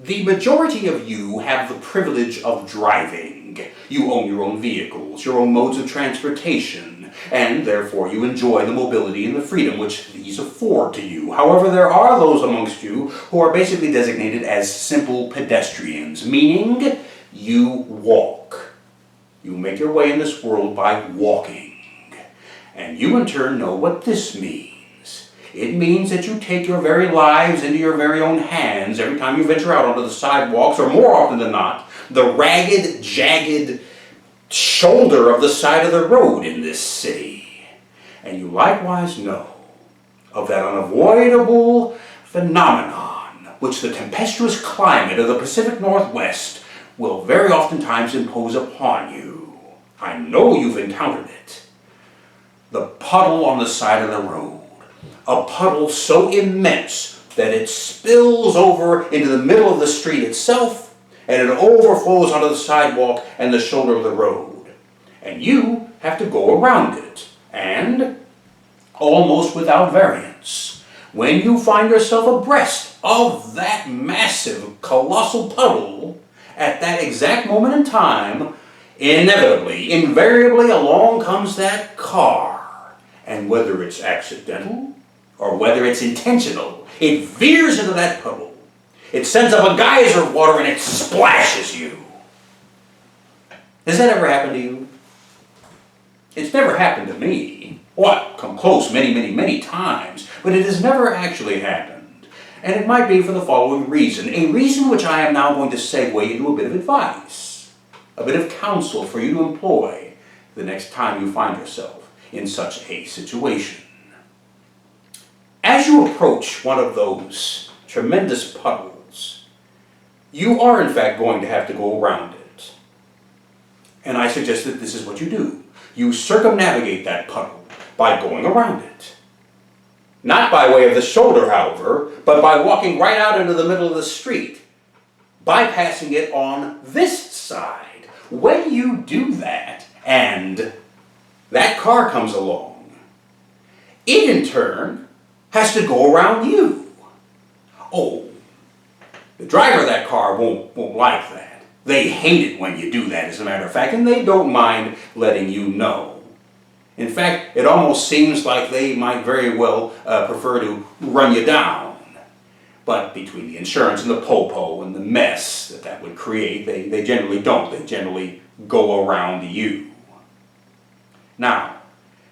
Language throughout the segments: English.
The majority of you have the privilege of driving. You own your own vehicles, your own modes of transportation, and therefore you enjoy the mobility and the freedom which these afford to you. However, there are those amongst you who are basically designated as simple pedestrians, meaning you walk. You make your way in this world by walking. And you in turn know what this means. It means that you take your very lives into your very own hands every time you venture out onto the sidewalks, or more often than not, the ragged, jagged shoulder of the side of the road in this city. And you likewise know of that unavoidable phenomenon which the tempestuous climate of the Pacific Northwest will very oftentimes impose upon you. I know you've encountered it. The puddle on the side of the road. A puddle so immense that it spills over into the middle of the street itself, and it overflows onto the sidewalk and the shoulder of the road. And you have to go around it, and almost without variance, when you find yourself abreast of that massive, colossal puddle, at that exact moment in time, inevitably, invariably, along comes that car. And whether it's accidental, or whether it's intentional, it veers into that puddle. It sends up a geyser of water and it splashes you. Has that ever happened to you? It's never happened to me. Well, come close many times, but it has never actually happened. And it might be for the following reason, a reason which I am now going to segue into a bit of advice, a bit of counsel for you to employ the next time you find yourself in such a situation. As you approach one of those tremendous puddles, you are in fact going to have to go around it. And I suggest that this is what you do. You circumnavigate that puddle by going around it. Not by way of the shoulder, however, but by walking right out into the middle of the street, bypassing it on this side. When you do that, and that car comes along, it in turn has to go around you. Oh, the driver of that car won't like that. They hate it when you do that, as a matter of fact, and they don't mind letting you know. In fact, it almost seems like they might very well prefer to run you down. But between the insurance and the popo and the mess that would create, they generally don't. They generally go around you. Now,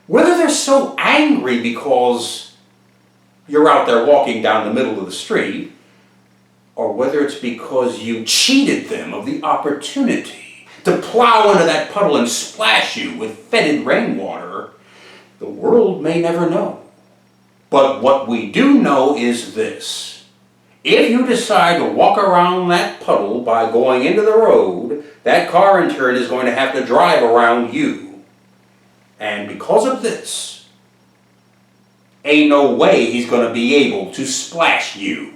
whether they're so angry because you're out there walking down the middle of the street, or whether it's because you cheated them of the opportunity to plow into that puddle and splash you with fetid rainwater, the world may never know. But what we do know is this. If you decide to walk around that puddle by going into the road, that car in turn is going to have to drive around you. And because of this, ain't no way he's going to be able to splash you.